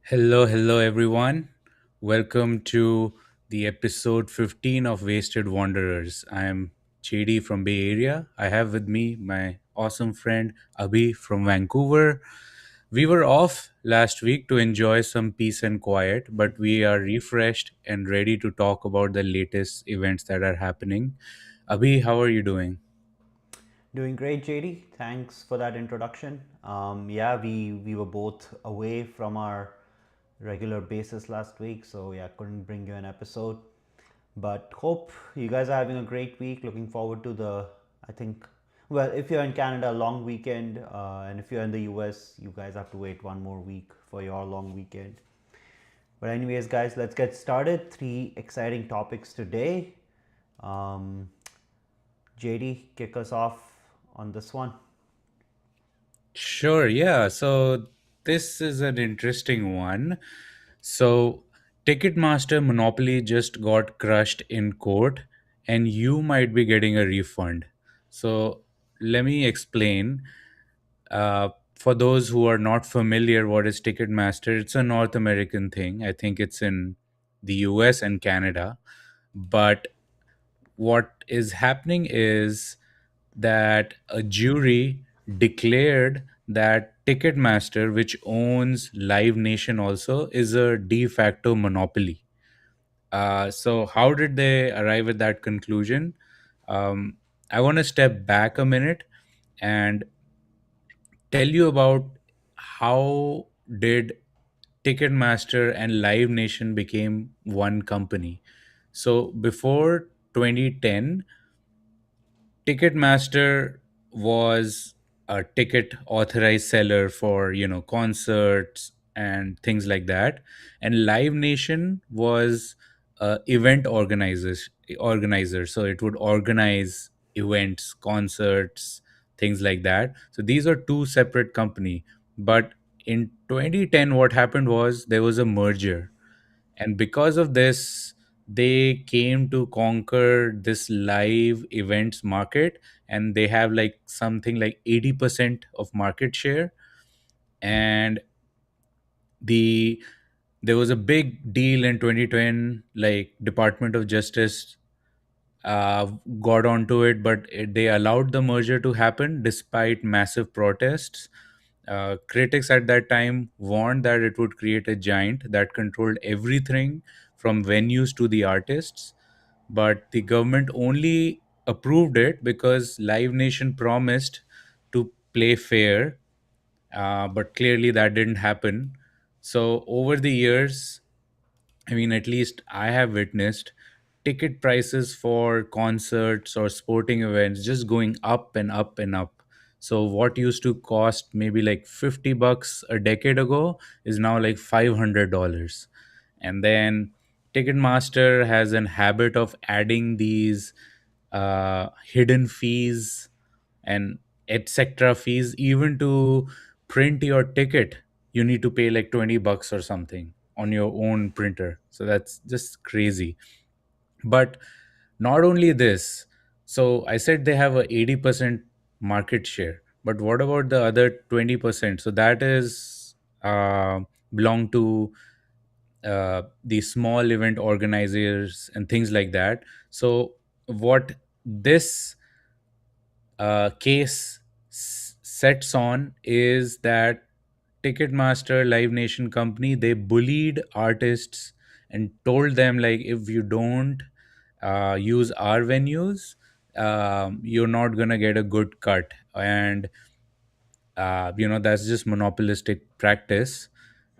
Hello, hello, everyone. Welcome to the episode 15 of Wasted Wanderers. I am JD from Bay Area. I have with me my awesome friend Abhi from Vancouver. We were off last week to enjoy some peace and quiet, but we are refreshed and ready to talk about the latest events that are happening. Abhi, how are you doing? Doing great, JD. Thanks for that introduction. Yeah, we were both away from our regular basis last week, so yeah, couldn't bring you an episode. But hope you guys are having a great week. Looking forward to I think, well, if you're in Canada, long weekend, and if you're in the US, you guys have to wait one more week for your long weekend. But anyways, guys, let's get started. Three exciting topics today. Um, JD, kick us off on this one. Sure, yeah. So this is an interesting one. So Ticketmaster Monopoly just got crushed in court, and you might be getting a refund. So let me explain. For those who are not familiar, what is Ticketmaster? It's a North American thing. I think it's in the US and Canada. But what is happening is that a jury declared that Ticketmaster, which owns Live Nation also, is a de facto monopoly. So, how did they arrive at that conclusion? Um, I want to step back a minute and tell you about how did Ticketmaster and Live Nation became one company. So, before 2010, Ticketmaster was a ticket authorized seller for concerts and things like that, and Live Nation was event organizer. So it would organize events, concerts, things like that. So these are two separate company. But in 2010, what happened was there was a merger, and because of this they came to conquer this live events market, and they have like something like 80% of market share. And the there was a big deal in 2010, like Department of Justice uh, got onto it, but they allowed the merger to happen despite massive protests. Critics at that time warned that it would create a giant that controlled everything from venues to the artists, but the government only approved it because Live Nation promised to play fair, but clearly that didn't happen. So, over the years, I mean, at least I have witnessed ticket prices for concerts or sporting events just going up and up and up. So what used to cost maybe like $50 a decade ago is now like $500. And then Ticketmaster has an habit of adding these hidden fees and etc fees. Even to print your ticket you need to pay like $20 or something on your own printer, so that's just crazy. But not only this, so I said they have a 80% market share, but what about the other 20%? So that is belong to the small event organizers and things like that. So what this case sets on is that Ticketmaster Live Nation company, they bullied artists and told them like, if you don't use our venues, you're not gonna get a good cut. And that's just monopolistic practice.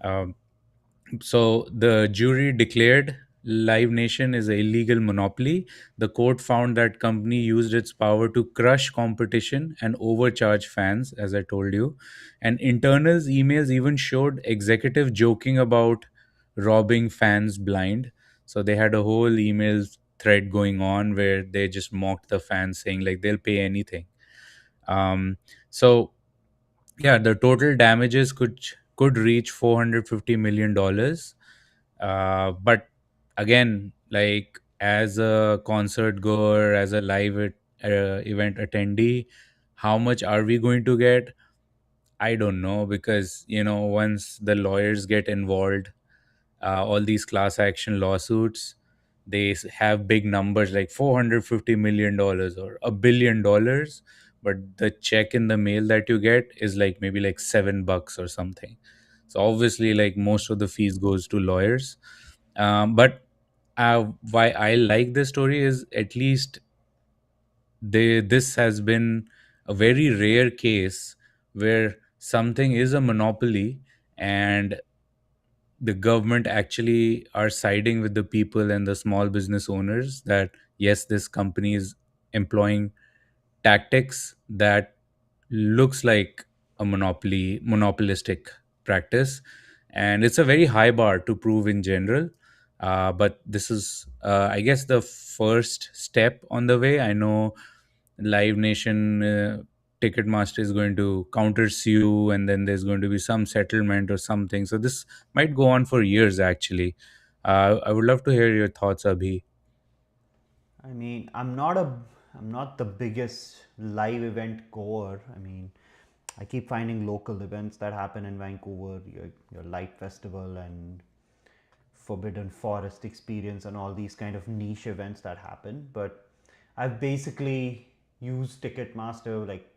um, so the jury declared Live Nation is an illegal monopoly. The court found that company used its power to crush competition and overcharge fans, as I told you. And internals emails even showed executive joking about robbing fans blind. So they had a whole email thread going on where they just mocked the fans, saying like they'll pay anything. So yeah, the total damages could reach $450 million. But again, like as a concert goer, as a event attendee, how much are we going to get? I don't know, because once the lawyers get involved, all these class action lawsuits, they have big numbers like $450 million or $1 billion, but the check in the mail that you get is like maybe like $7 or something. So obviously, like, most of the fees goes to lawyers. But why I like this story is, at least this has been a very rare case where something is a monopoly, and the government actually are siding with the people and the small business owners, that yes, this company is employing tactics that looks like a monopolistic practice, and it's a very high bar to prove in general. But this is, I guess, the first step on the way. I know Live Nation, Ticketmaster is going to counter sue, and then there's going to be some settlement or something. So this might go on for years, actually. I would love to hear your thoughts, Abhi. I mean, I'm not the biggest live event goer. I mean, I keep finding local events that happen in Vancouver, your Light Festival and Forbidden Forest Experience, and all these kind of niche events that happen. But I've basically used Ticketmaster like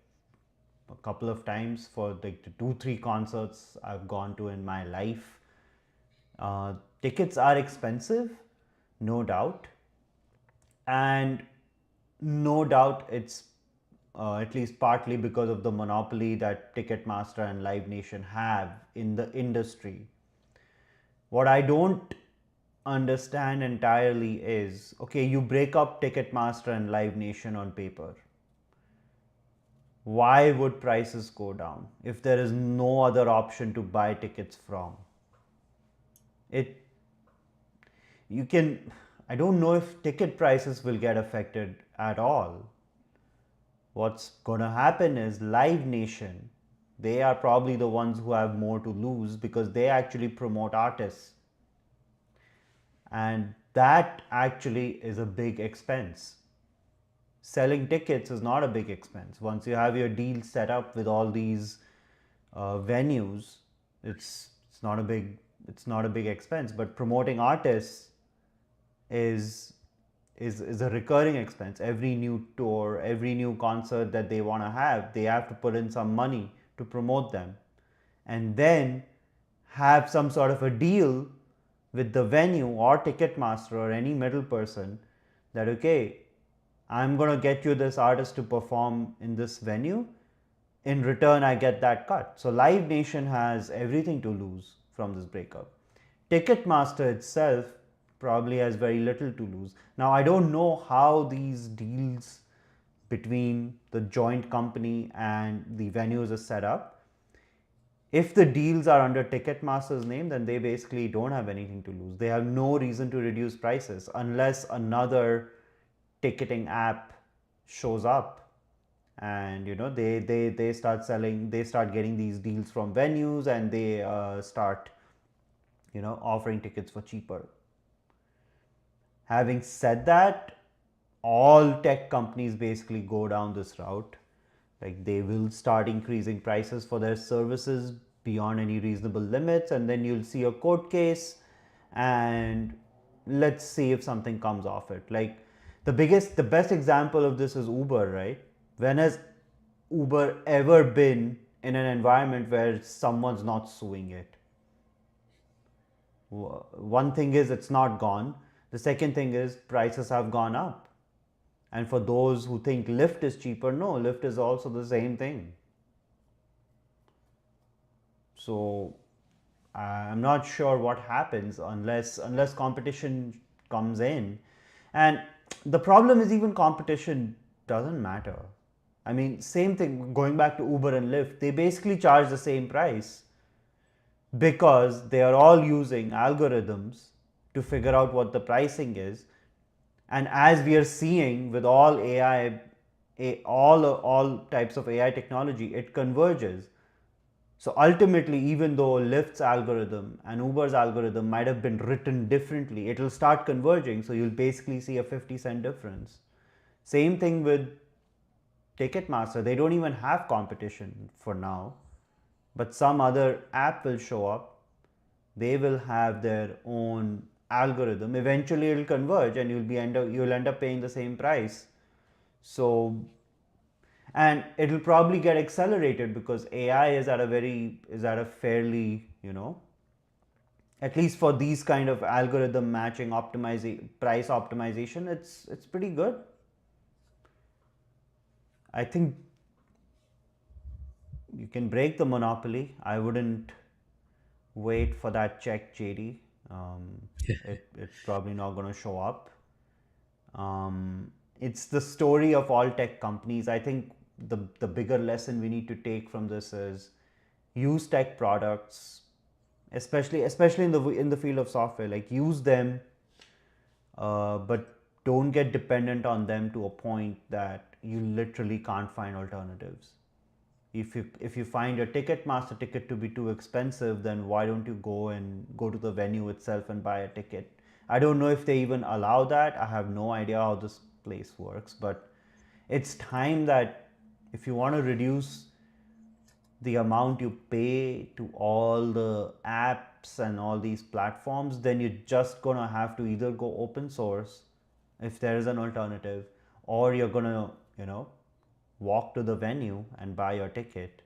a couple of times for like the 2 3 concerts I've gone to in my life. Tickets are expensive, no doubt, and no doubt it's at least partly because of the monopoly that Ticketmaster and Live Nation have in the industry. What I don't understand entirely is, okay, you break up Ticketmaster and Live Nation on paper. Why would prices go down if there is no other option to buy tickets from? It you can I don't know if ticket prices will get affected at all. What's going to happen is Live Nation, they are probably the ones who have more to lose because they actually promote artists. And that actually is a big expense. Selling tickets is not a big expense. Once you have your deal set up with all these venues, it's not a big expense. But promoting artists is is a recurring expense. Every new tour, every new concert that they want to have, they have to put in some money to promote them, and then have some sort of a deal with the venue or Ticketmaster or any middle person that, okay, I'm going to get you this artist to perform in this venue. In return, I get that cut. So Live Nation has everything to lose from this breakup. Ticketmaster itself probably has very little to lose. Now, I don't know how these deals between the joint company and the venues are set up. If the deals are under Ticketmaster's name, then they basically don't have anything to lose. They have no reason to reduce prices unless another ticketing app shows up, and they start selling, they start getting these deals from venues, and they start offering tickets for cheaper. Having said that, all tech companies basically go down this route. Like, they will start increasing prices for their services beyond any reasonable limits, and then you'll see a court case, and let's see if something comes off it. Like, the best example of this is Uber, right? When has Uber ever been in an environment where someone's not suing it? One thing is, it's not gone. The second thing is, prices have gone up. And for those who think Lyft is cheaper, no, Lyft is also the same thing. So I'm not sure what happens unless competition comes in. And the problem is, even competition doesn't matter. I mean, same thing, going back to Uber and Lyft, they basically charge the same price because they are all using algorithms to figure out what the pricing is. And as we are seeing with all AI, all types of AI technology, it converges. So ultimately, even though Lyft's algorithm and Uber's algorithm might have been written differently, it will start converging. So you'll basically see a 50-cent difference. Same thing with Ticketmaster. They don't even have competition for now. but some other app will show up. They will have their own algorithm. Eventually it'll converge and you'll end up paying the same price. So, and it'll probably get accelerated because AI is at a fairly, at least for these kind of algorithm matching optimization, price optimization, it's pretty good. I think you can break the monopoly. I wouldn't wait for that check, JD. It's probably not going to show up. It's the story of all tech companies. I think the bigger lesson we need to take from this is use tech products, especially in the field of software. Like use them, but don't get dependent on them to a point that you literally can't find alternatives. If you find your Ticketmaster ticket to be too expensive, then why don't you go to the venue itself and buy a ticket? I don't know if they even allow that. I have no idea how this place works, but it's time that if you want to reduce the amount you pay to all the apps and all these platforms, then you're just gonna have to either go open source if there is an alternative, or you're gonna, walk to the venue and buy your ticket.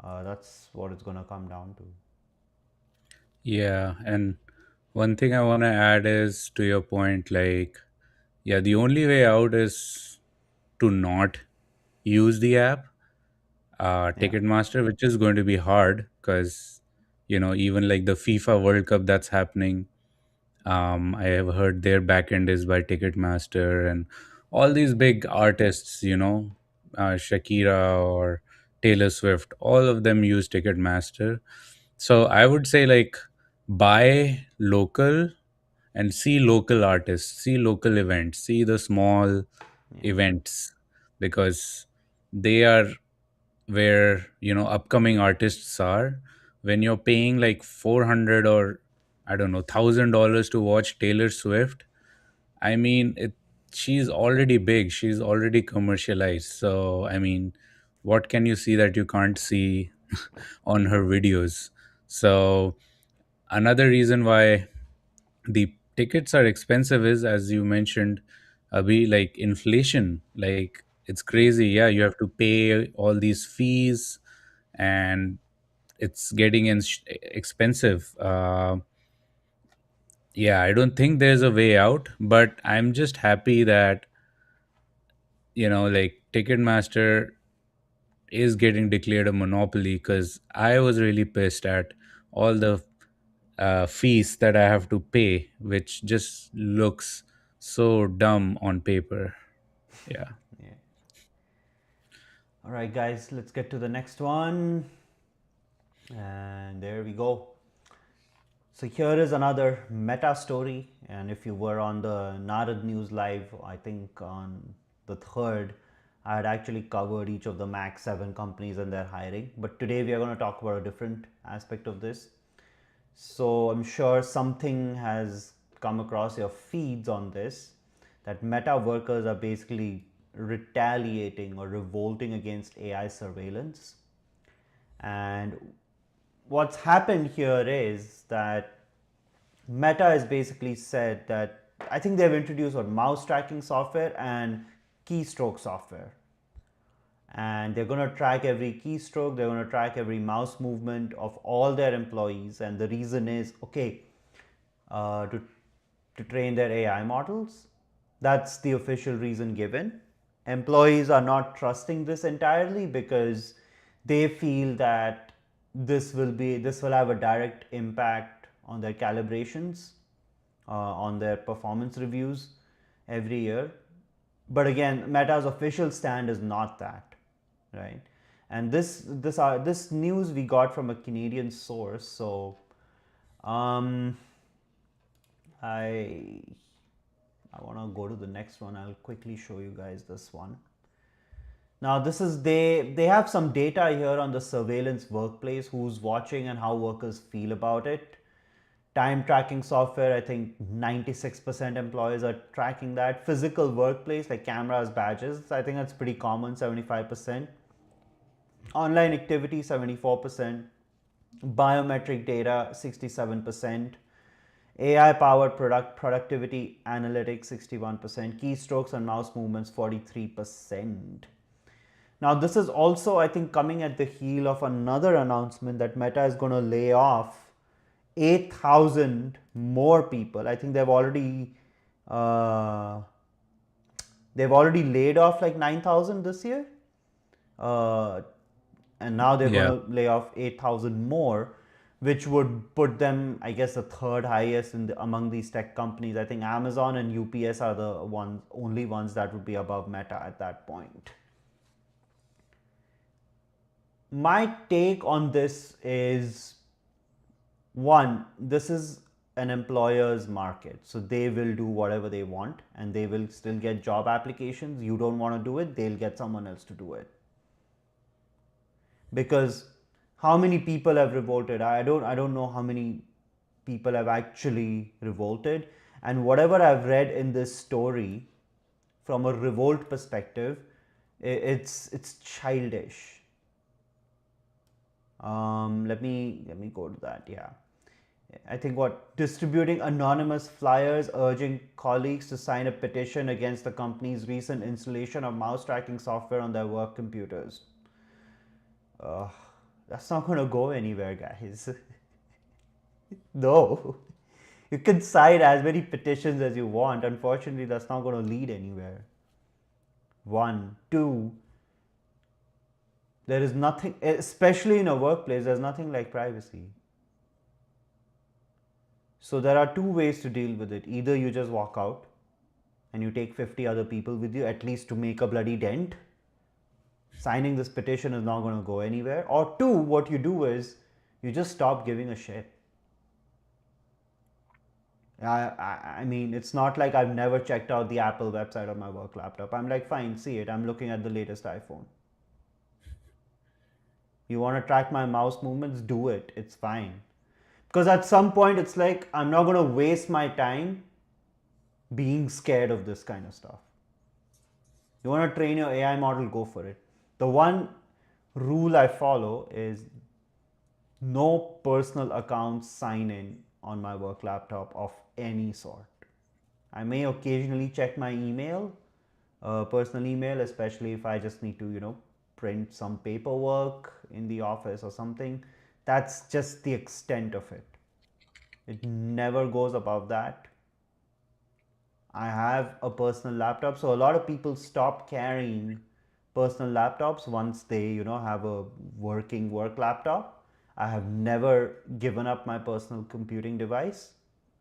That's what it's gonna come down to. Yeah, and one thing I want to add is to your point, like, yeah, the only way out is to not use the app, Yeah, Ticketmaster, which is going to be hard because, even like the FIFA World Cup that's happening, I have heard their backend is by Ticketmaster, and all these big artists, Shakira or Taylor Swift, all of them use Ticketmaster. So I would say, like, buy local and see local artists, see local events, see the small yeah, events, because they are where upcoming artists are. When you're paying like 400 or I don't know $1,000 to watch Taylor Swift, I mean she's already big, she's already commercialized. So I mean, what can you see that you can't see on her videos? So another reason why the tickets are expensive is, as you mentioned, Abhi, like inflation. Like it's crazy. Yeah, you have to pay all these fees, and it's getting expensive. Yeah, I don't think there's a way out, but I'm just happy that like Ticketmaster is getting declared a monopoly, because I was really pissed at all the fees that I have to pay, which just looks so dumb on paper. Yeah. yeah. All right, guys, let's get to the next one. And there we go. So here is another meta story, and if you were on the Narad News Live, I think on the third, I had actually covered each of the Max 7 companies and their hiring. But today we are going to talk about a different aspect of this. So I'm sure something has come across your feeds on this, that Meta workers are basically retaliating or revolting against AI surveillance. And what's happened here is that Meta has basically said that I think they've introduced what mouse tracking software and keystroke software. And they're going to track every keystroke, they're going to track every mouse movement of all their employees. And the reason is okay, to train their AI models. That's the official reason given. Employees are not trusting this entirely because they feel that this will have a direct impact on their calibrations, on their performance reviews every year. But again, Meta's official stand is not that, right? And this news we got from a Canadian source. So um, I I want to go to the next one. I'll quickly show you guys this one. Now this is they have some data here on the surveillance workplace, who's watching and how workers feel about it. Time tracking software, I think 96% employees are tracking that. Physical workplace like cameras, badges, I think that's pretty common, 75%. Online activity, 74%. Biometric data, 67%. AI powered productivity analytics, 61%. Keystrokes and mouse movements, 43%. Now, this is also, I think, coming at the heel of another announcement that Meta is going to lay off 8,000 more people. I think uh, they've already laid off like 9,000 this year, uh, and now they're going Yeah. to lay off 8,000 more, which would put them, I guess, the third highest among these tech companies. I think Amazon and UPS are the only ones that would be above Meta at that point. My take on this is, one, this is an employer's market, so they will do whatever they want and they will still get job applications. You don't want to do it, they'll get someone else to do it. Because how many people have revolted? I don't know how many people have actually revolted, and whatever I've read in this story from a revolt perspective, it's childish. Let me go to that. Yeah, I think what distributing anonymous flyers urging colleagues to sign a petition against the company's recent installation of mouse tracking software on their work computers. Uh, that's not going to go anywhere, guys. No. You can sign as many petitions as you want. Unfortunately, that's not going to lead anywhere. One. Two, there is nothing, especially in a workplace, there's nothing like privacy. So there are two ways to deal with it. Either you just walk out and you take 50 other people with you, at least to make a bloody dent. Signing this petition is not going to go anywhere. Or two, what you do is you just stop giving a shit. I mean, it's not like I've never checked out the Apple website on my work laptop. I'm like, fine, see it. I'm looking at the latest iPhone. You want to track my mouse movements? Do it. It's fine. Because at some point, it's like, I'm not going to waste my time being scared of this kind of stuff. You want to train your AI model? Go for it. The one rule I follow is no personal account sign in on my work laptop of any sort. I may occasionally check my email, personal email, especially if I just need to, print some paperwork in the office or something. That's just the extent of it. It never goes above that. I have a personal laptop, so a lot of people stop carrying personal laptops once they, have a working work laptop. I have never given up my personal computing device,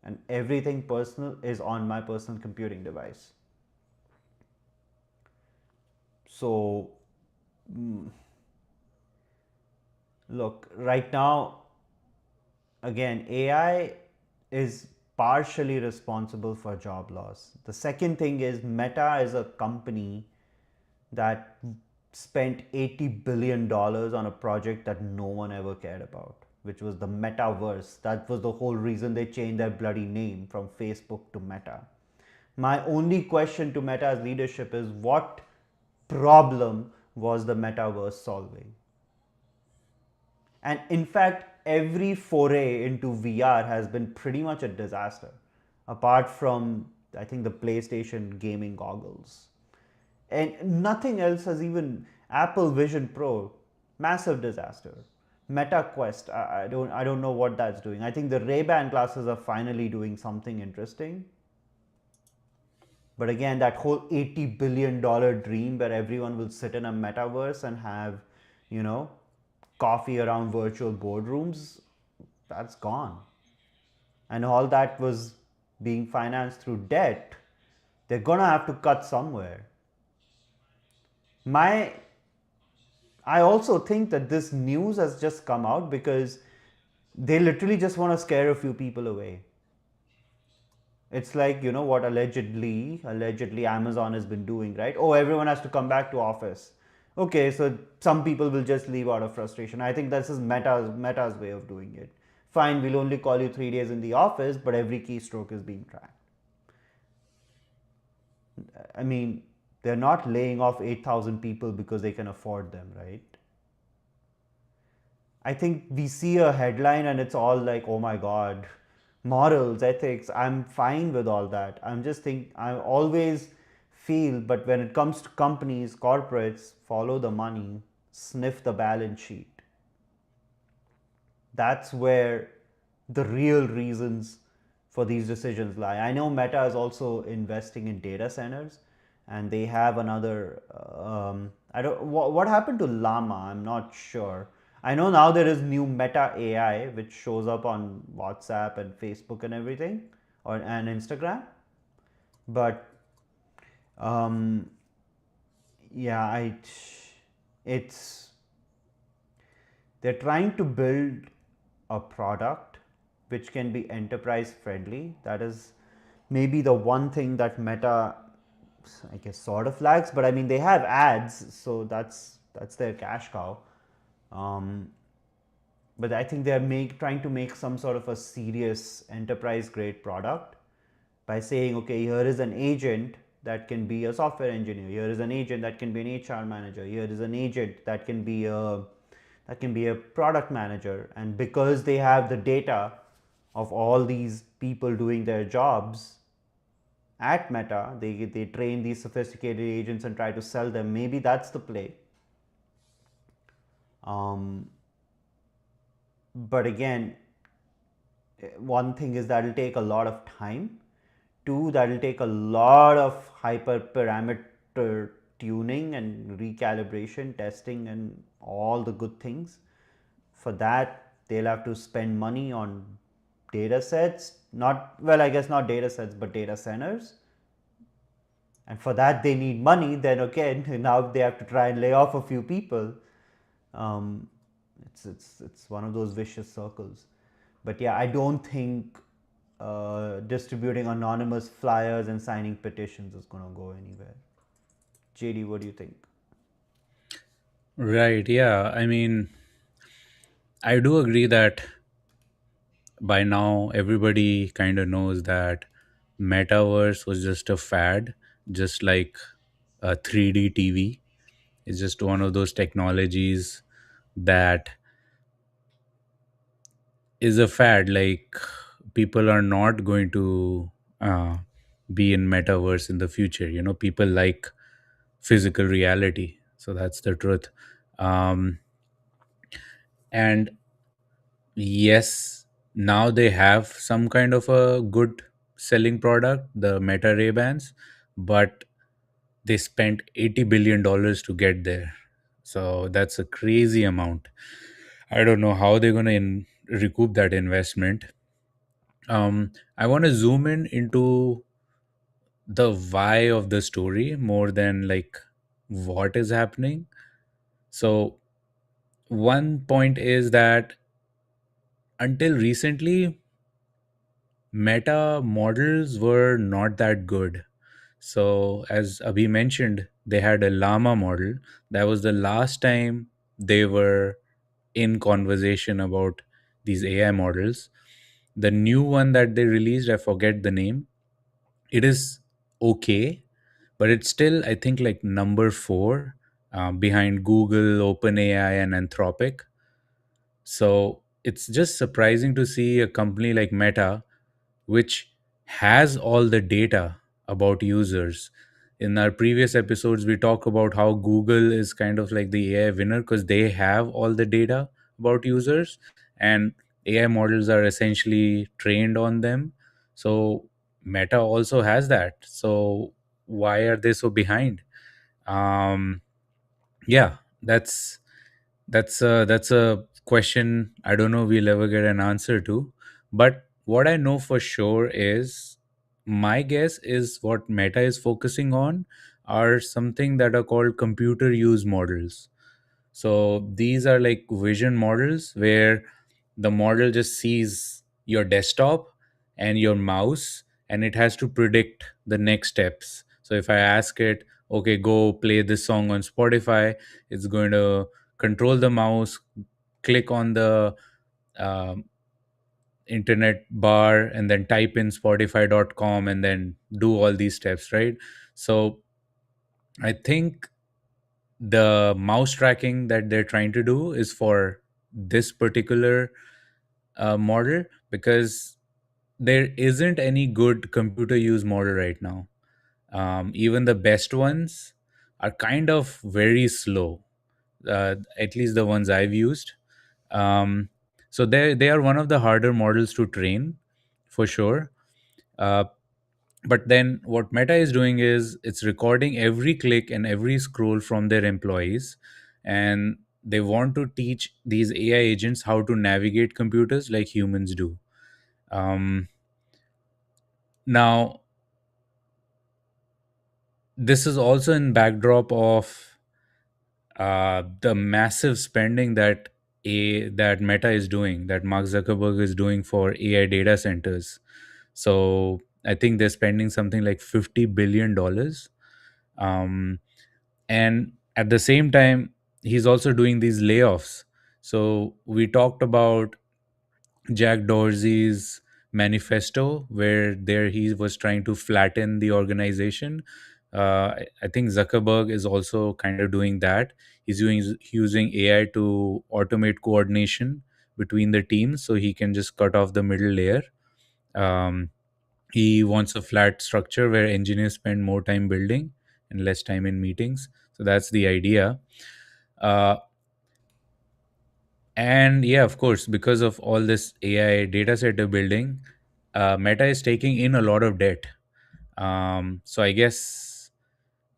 and everything personal is on my personal computing device. So, look, right now, again, AI is partially responsible for job loss. The second thing is Meta is a company that spent $80 billion on a project that no one ever cared about, which was the metaverse. That was the whole reason they changed their bloody name from Facebook to Meta. My only question to Meta's leadership is, what problem was the metaverse solving? And in fact, every foray into VR has been pretty much a disaster, apart from, I think, the PlayStation gaming goggles. And nothing else has even. Apple Vision Pro, massive disaster. Meta Quest, I don't know what that's doing. I think the Ray-Ban glasses are finally doing something interesting. But again, that whole $80 billion dream where everyone will sit in a metaverse and have, you know, coffee around virtual boardrooms, that's gone. And all that was being financed through debt. They're gonna have to cut somewhere. My I also think that this news has just come out because they literally just want to scare a few people away. It's like, what allegedly Amazon has been doing, right? Oh, everyone has to come back to office. Okay, so some people will just leave out of frustration. I think this is Meta's way of doing it. Fine, we'll only call you 3 days in the office, but every keystroke is being tracked. I mean, they're not laying off 8,000 people because they can afford them, right? I think we see a headline and it's all like, oh my god, morals, ethics. I'm fine with all that. I always feel, but when it comes to companies, corporates, follow the money, sniff the balance sheet. That's where the real reasons for these decisions lie. I know Meta is also investing in data centers, and they have another. I don't. What happened to Llama? I'm not sure. I know now there is new Meta AI, which shows up on WhatsApp and Facebook and everything, or and Instagram. But um, yeah, it's they're trying to build a product which can be enterprise friendly. That is maybe the one thing that Meta, I guess, sort of lacks. But I mean, they have ads, so that's their cash cow. Um, but I think they're trying to make some sort of a serious enterprise grade product by saying, okay, here is an agent that can be a software engineer. Here is an agent that can be an HR manager. Here is an agent that can be a product manager. And because they have the data of all these people doing their jobs at Meta, they train these sophisticated agents and try to sell them. Maybe that's the play. Um, but again, one thing is that it'll take a lot of time. Two, that'll take a lot of hyperparameter tuning and recalibration, testing, and all the good things. For that, they'll have to spend money on data sets. Not, well, I guess not data sets, but data centers. And for that, they need money. Then again, now they have to try and lay off a few people. Um, it's one of those vicious circles. But yeah, I don't think distributing anonymous flyers and signing petitions is going to go anywhere. JD, what do you think? Right. Yeah. I mean, I do agree that by now everybody kind of knows that metaverse was just a fad, just like a 3D TV. It's just one of those technologies that is a fad. Like, people are not going to uh, be in metaverse in the future. People like physical reality. So that's the truth. Um, and yes, now they have some kind of a good selling product, the Meta Ray Bans, but they spent $80 billion to get there. So that's a crazy amount. I don't know how they're going to recoup that investment. I want to zoom in into the why of the story more than like what is happening. So, one point is that until recently, meta models were not that good. So, as Abhi mentioned, they had a llama model. That was the last time they were in conversation about these AI models. The new one that they released, I forget the name, it is okay, but it's still, I think, like number four, behind Google, OpenAI, and Anthropic. So it's just surprising to see a company like Meta, which has all the data about users. In our previous episodes, we talk about how Google is kind of like the AI winner because they have all the data about users, and AI models are essentially trained on them. So Meta also has that. So why are they so behind? Um, yeah, that's a question I don't know we'll ever get an answer to. But what I know for sure is, my guess is what Meta is focusing on are something that are called computer use models. So these are like vision models where the model just sees your desktop and your mouse, and it has to predict the next steps. So if I ask it, okay, go play this song on Spotify, it's going to control the mouse, click on the um, internet bar, and then type in spotify.com and then do all these steps, right? So I think the mouse tracking that they're trying to do is for this particular model, because there isn't any good computer use model right now. Even the best ones are kind of very slow, at least the ones I've used. Um, so they are one of the harder models to train, for sure. Uh, but then what Meta is doing is it's recording every click and every scroll from their employees, and they want to teach these AI agents how to navigate computers like humans do. Um, Now, this is also in backdrop of the massive spending that Meta is doing, that Mark Zuckerberg is doing for AI data centers. So I think they're spending something like $50 billion, um, and at the same time, he's also doing these layoffs. So we talked about Jack Dorsey's manifesto, where there he was trying to flatten the organization. I think Zuckerberg is also kind of doing that. He's using AI to automate coordination between the teams, so he can just cut off the middle layer. Um, he wants a flat structure where engineers spend more time building and less time in meetings. So that's the idea. Uh, and yeah, of course, because of all this AI data center building, Meta is taking in a lot of debt. So I guess,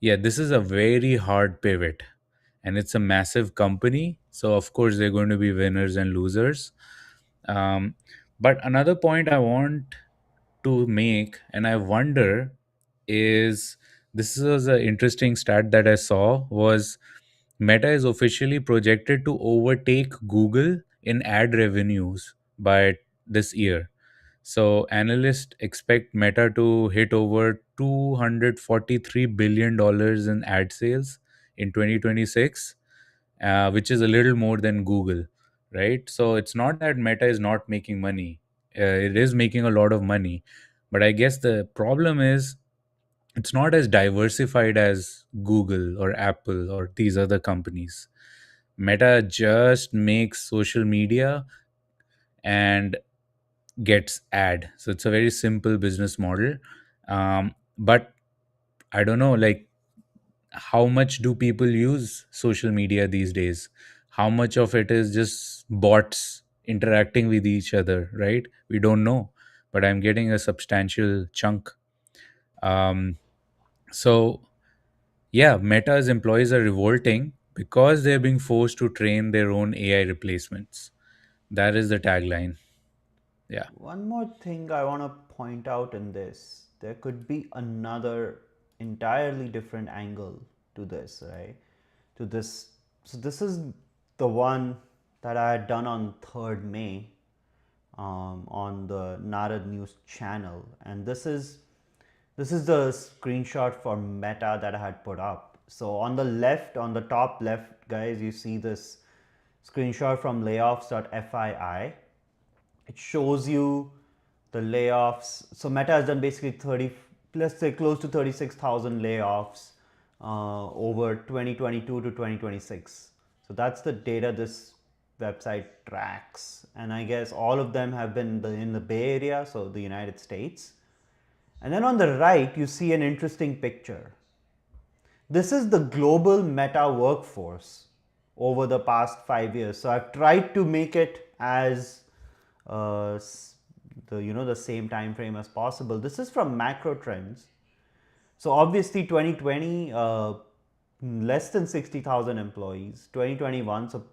yeah, this is a very hard pivot, and it's a massive company. So of course, they're going to be winners and losers. Um, but another point I want to make, and I wonder, is this was an interesting stat that I saw was Meta is officially projected to overtake Google in ad revenues by this year. So analysts expect Meta to hit over $243 billion in ad sales in 2026, which is a little more than Google, right? So it's not that Meta is not making money. It is making a lot of money. But I guess the problem is it's not as diversified as Google or Apple or these other companies. Meta just makes social media and gets ad. So it's a very simple business model. But I don't know, like, how much do people use social media these days? How much of it is just bots interacting with each other, right? We don't know, but I'm getting a substantial chunk. Um, so, yeah, Meta's employees are revolting because they're being forced to train their own AI replacements. That is the tagline. Yeah. One more thing I want to point out in this, there could be another entirely different angle to this, right? To this, so this is the one that I had done on 3rd May on the Narad News channel, and this is the screenshot for Meta that I had put up. So on the left, on the top left, guys, you see this screenshot from layoffs.fii. It shows you the layoffs. So Meta has done basically 30, let's say close to 36,000 layoffs over 2022 to 2026. So that's the data this website tracks. And I guess all of them have been in the Bay Area, so the United States. And then on the right, you see an interesting picture. This is the global Meta workforce over the past 5 years. So I've tried to make it as uh, the same time frame as possible. This is from Macro Trends. So obviously 2020, less than 60,000 employees. 2021, so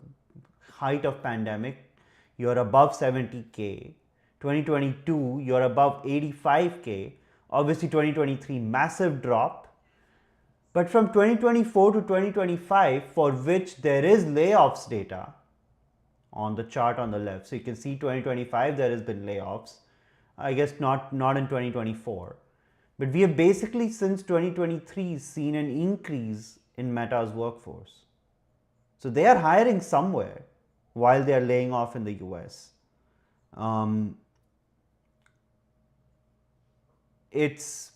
height of pandemic, you're above 70K. 2022, you're above 85K. Obviously 2023, massive drop. But from 2024 to 2025, for which there is layoffs data on the chart on the left. So you can see 2025 there has been layoffs. I guess not in 2024. But we have basically since 2023 seen an increase in Meta's workforce. So they are hiring somewhere while they are laying off in the US. Um, it's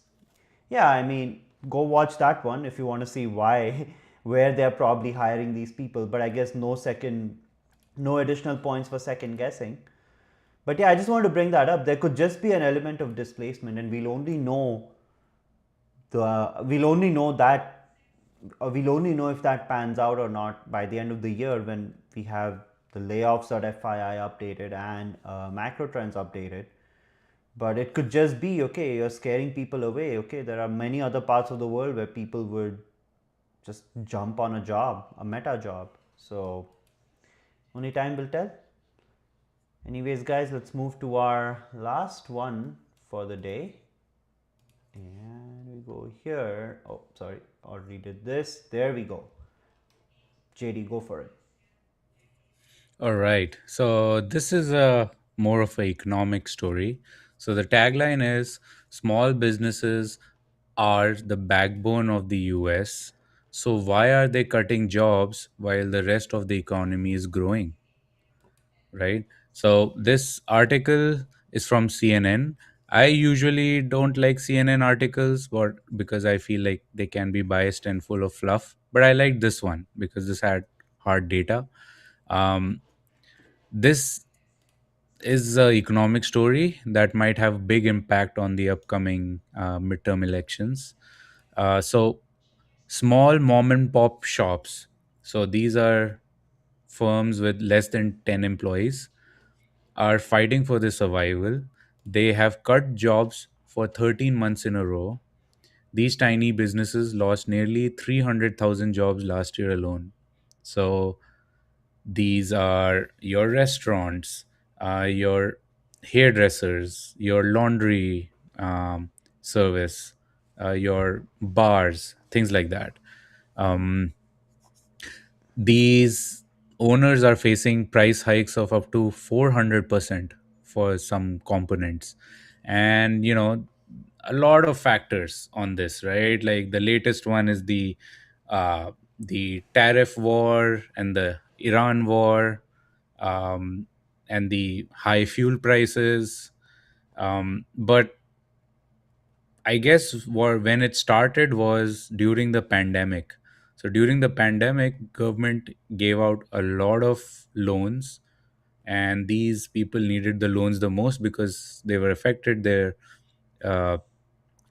yeah, I mean, go watch that one if you want to see why, where they're probably hiring these people. But I guess No additional points for second guessing. But yeah, I just wanted to bring that up. There could just be an element of displacement, and we'll only know that, or we'll only know if that pans out or not by the end of the year when we have the layoffs.fii updated and macro trends updated. But it could just be, okay, you're scaring people away. Okay, there are many other parts of the world where people would just jump on a job, a meta job. So only time will tell. Anyways, guys, let's move to our last one for the day. And we go here. Oh, sorry, already did this. There we go. JD, go for it. All right. So this is a more of an economic story. So the tagline is small businesses are the backbone of the US. So why are they cutting jobs while the rest of the economy is growing? Right? So this article is from CNN. I usually don't like CNN articles but because I feel like they can be biased and full of fluff. But I like this one because this had hard data. Um, this is a economic story that might have big impact on the upcoming midterm elections. So small mom and pop shops. So these are firms with less than 10 employees are fighting for their survival. They have cut jobs for 13 months in a row. These tiny businesses lost nearly 300,000 jobs last year alone. So these are your restaurants, your hairdressers, your laundry service, your bars, things like that. Um, these owners are facing price hikes of up to 400% for some components. And, a lot of factors on this, right? Like the latest one is the tariff war and the Iran war, um, and the high fuel prices. But I guess when it started was during the pandemic. So during the pandemic, government gave out a lot of loans, and these people needed the loans the most because they were affected. Uh,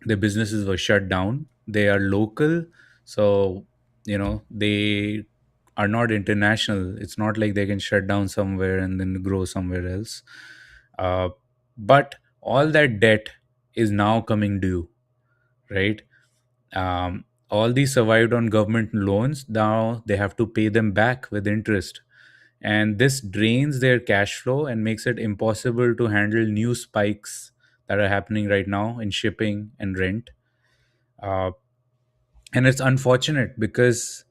their businesses were shut down. They are local, so they are not international. It's not like they can shut down somewhere and then grow somewhere else. Uh, but all that debt is now coming due, right? All these survived on government loans. Now they have to pay them back with interest. And this drains their cash flow and makes it impossible to handle new spikes that are happening right now in shipping and rent. Uh, and it's unfortunate because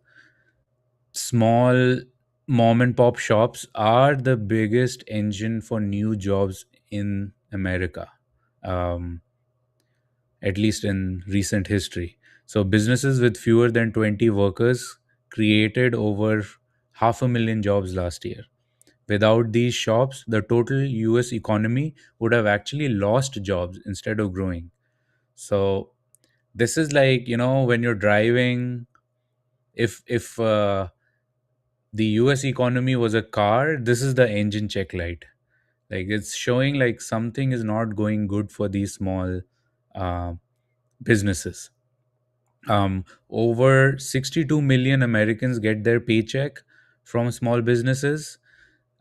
small mom and pop shops are the biggest engine for new jobs in America. Um, at least in recent history. So, businesses with fewer than 20 workers created over 500,000 jobs last year. Without these shops, the total US economy would have actually lost jobs instead of growing. So, this is like, when you're driving, if the US economy was a car, this is the engine check light. Like it's showing like something is not going good for these small uh, businesses. Over 62 million Americans get their paycheck from small businesses.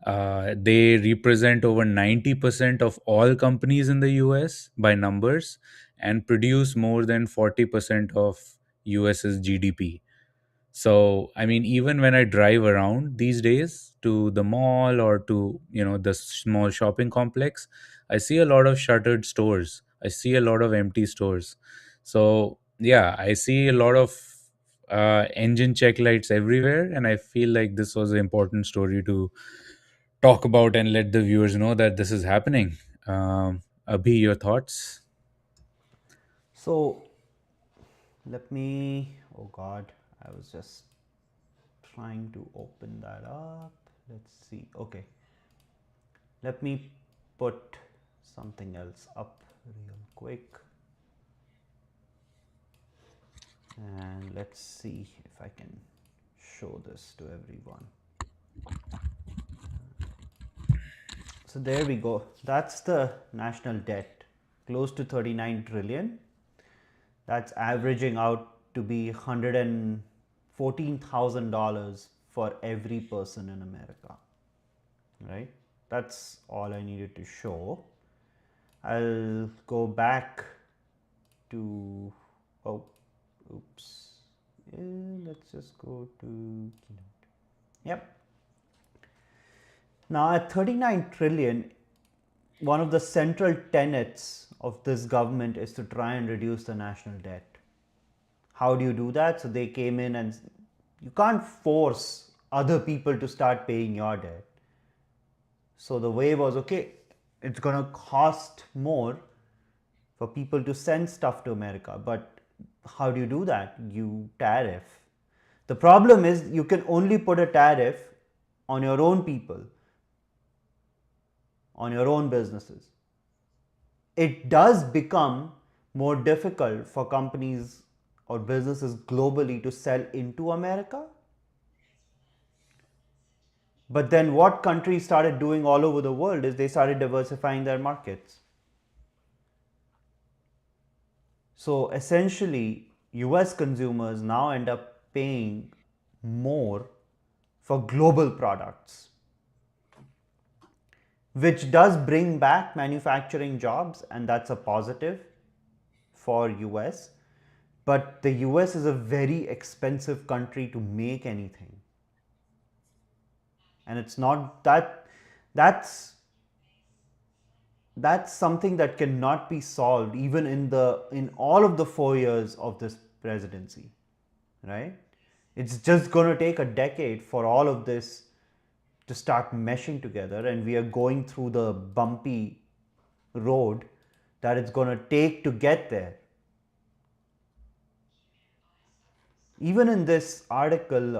They represent over 90% of all companies in the US by numbers and produce more than 40% of US's GDP. So, I mean, even when I drive around these days to the mall or to, the small shopping complex, I see a lot of shuttered stores. I see a lot of empty stores. So, yeah, I see a lot of engine check lights everywhere. And I feel like this was an important story to talk about and let the viewers know that this is happening. Abhi, your thoughts? So let me. Oh God, I was just trying to open that up. Let's see. Okay, let me put something else up real quick, and let's see if I can show this to everyone. So there we go. That's the national debt, close to 39 trillion. That's averaging out to be $114,000 for every person in America, right? That's all I needed to show. I'll go back to, oh, oops. Let's just go to Keynote. Yep. Now at 39 trillion, one of the central tenets of this government is to try and reduce the national debt. How do you do that? So they came in, and you can't force other people to start paying your debt. So the way was, okay, it's going to cost more for people to send stuff to America. But how do you do that? You tariff. The problem is you can only put a tariff on your own people, on your own businesses. It does become more difficult for companies or businesses globally to sell into America. But then what countries started doing all over the world is they started diversifying their markets. So essentially, US consumers now end up paying more for global products, which does bring back manufacturing jobs, and that's a positive for US. But the US is a very expensive country to make anything. And it's not that's that's something that cannot be solved even in all of the 4 years of this presidency, right? It's just going to take a decade for all of this to start meshing together, and we are going through the bumpy road that it's going to take to get there. Even in this article,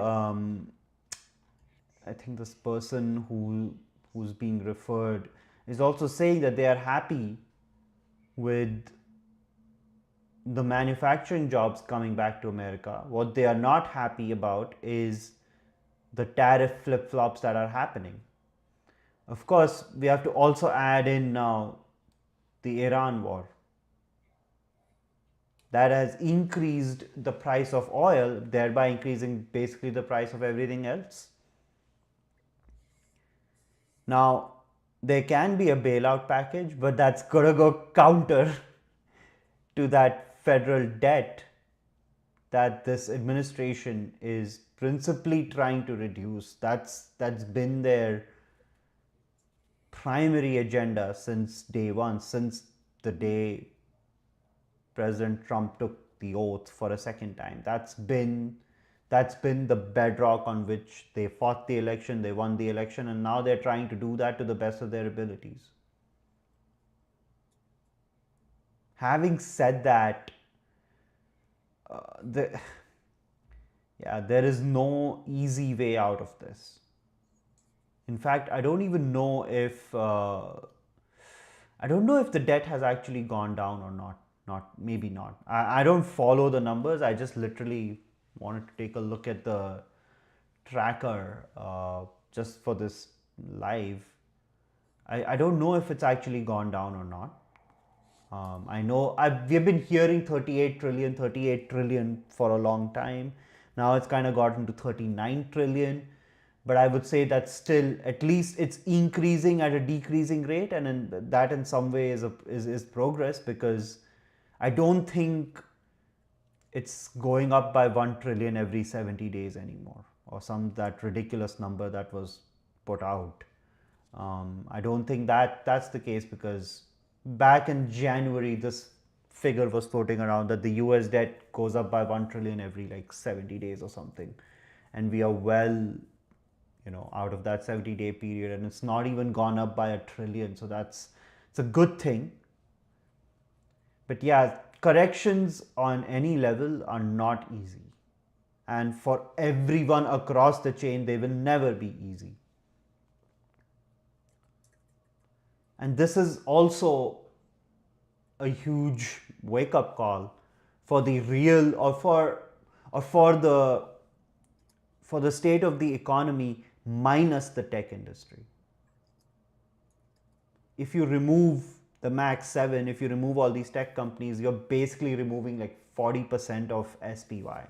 I think this person who's being referred is also saying that they are happy with the manufacturing jobs coming back to America. What they are not happy about is the tariff flip flops that are happening. Of course, we have to also add in now the Iran war. That has increased the price of oil, thereby increasing basically the price of everything else. Now, there can be a bailout package, but that's going to go counter to that federal debt that this administration is principally trying to reduce. That's been their primary agenda since day one, since the day President Trump took the oath for a second time. That's been the bedrock on which they fought the election, they won the election, and now they're trying to do that to the best of their abilities. Having said that, the yeah, there is no easy way out of this. In fact, I don't know if the debt has actually gone down or not. Not maybe not. I don't follow the numbers. I just literally wanted to take a look at the tracker just for this live. I don't know if it's actually gone down or not. I know we've been hearing 38 trillion for a long time. Now it's kind of gotten to 39 trillion. But I would say that still, at least it's increasing at a decreasing rate. And that in some way is progress, because I don't think it's going up by 1 trillion every 70 days anymore, or some that ridiculous number that was put out. I don't think that that's the case, because back in January, this figure was floating around that the US debt goes up by 1 trillion every like 70 days or something. And we are well, out of that 70-day period, and it's not even gone up by a trillion. So it's a good thing. But yeah, corrections on any level are not easy. And for everyone across the chain, they will never be easy. And this is also a huge wake up call for the real or for the state of the economy minus the tech industry. if you remove the Max 7, if you remove all these tech companies, you're basically removing like 40% of SPY.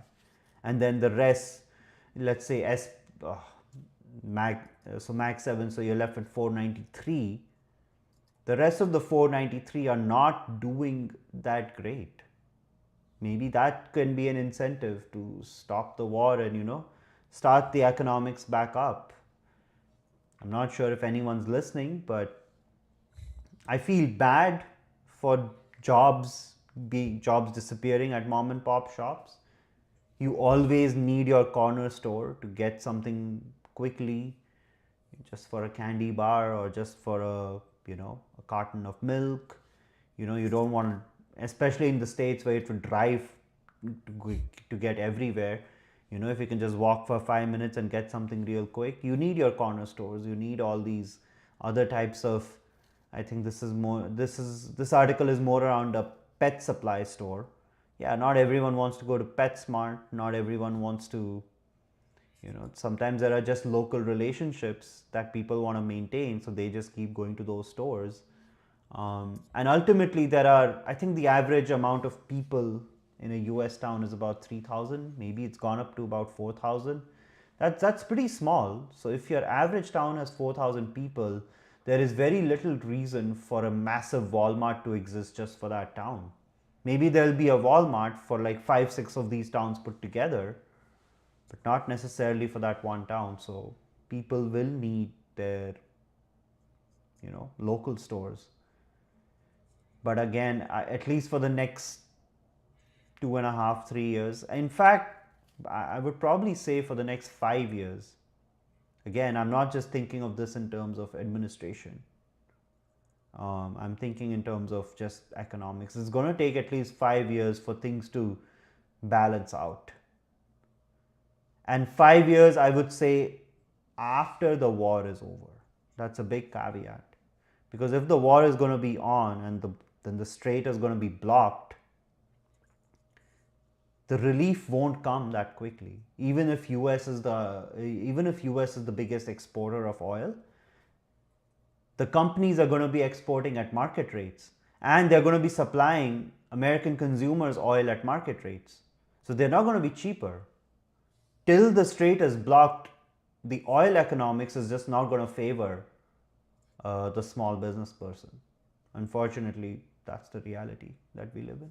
And then the rest, let's say uh, Mac, so Max 7, so you're left with 493. The rest of the 493 are not doing that great. Maybe that can be an incentive to stop the war and, start the economics back up. I'm not sure if anyone's listening, but I feel bad for jobs disappearing at mom and pop shops. You always need your corner store to get something quickly, just for a candy bar or just for a carton of milk. You don't want, especially in the states where it would drive to get everywhere. If you can just walk for 5 minutes and get something real quick, you need your corner stores. You need all these other types of. I think this article is more around a pet supply store. Yeah, not everyone wants to go to PetSmart. Not everyone wants to, sometimes there are just local relationships that people want to maintain, so they just keep going to those stores. And ultimately, I think the average amount of people in a US town is about 3,000. Maybe it's gone up to about 4,000. That's pretty small. So if your average town has 4,000 people, there is very little reason for a massive Walmart to exist just for that town. Maybe there'll be a Walmart for like 5, 6 of these towns put together, but not necessarily for that one town. So people will need their, local stores. But again, at least for the next 2.5, 3 years, in fact, I would probably say for the next 5 years. Again, I'm not just thinking of this in terms of administration. I'm thinking in terms of just economics. It's going to take at least 5 years for things to balance out. And 5 years, I would say, after the war is over. That's a big caveat. Because if the war is going to be on and then the strait is going to be blocked, the relief won't come that quickly. Even if US is the biggest exporter of oil, the companies are going to be exporting at market rates, and they're going to be supplying American consumers oil at market rates. So they're not going to be cheaper. Till the strait is blocked, the oil economics is just not going to favor the small business person. Unfortunately, that's the reality that we live in.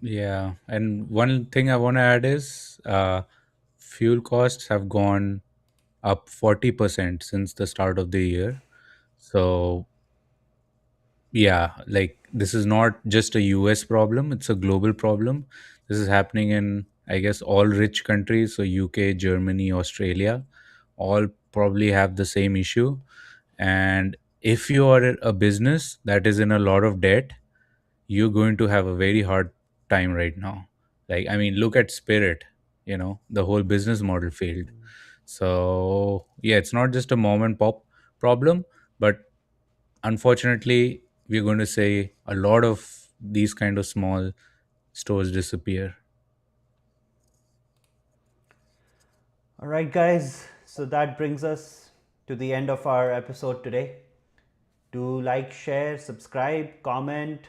Yeah, and one thing I want to add is fuel costs have gone up 40% since the start of the year. So, yeah, like this is not just a US problem, it's a global problem. This is happening in, I guess, all rich countries. So, UK, Germany, Australia, all probably have the same issue. And if you are a business that is in a lot of debt, you're going to have a very hard time right now. Like, I mean, look at Spirit, the whole business model failed. So, yeah, it's not just a mom and pop problem, but unfortunately, we're going to say a lot of these kind of small stores disappear. All right, guys. So that brings us to the end of our episode today. Do like, share, subscribe, comment.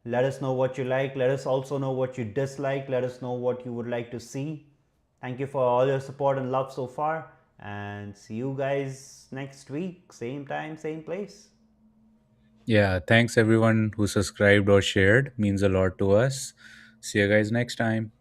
Let us know what you like. Let us also know what you dislike. Let us know what you would like to see. Thank you for all your support and love so far. And see you guys next week. Same time, same place. Yeah, thanks everyone who subscribed or shared. Means a lot to us. See you guys next time.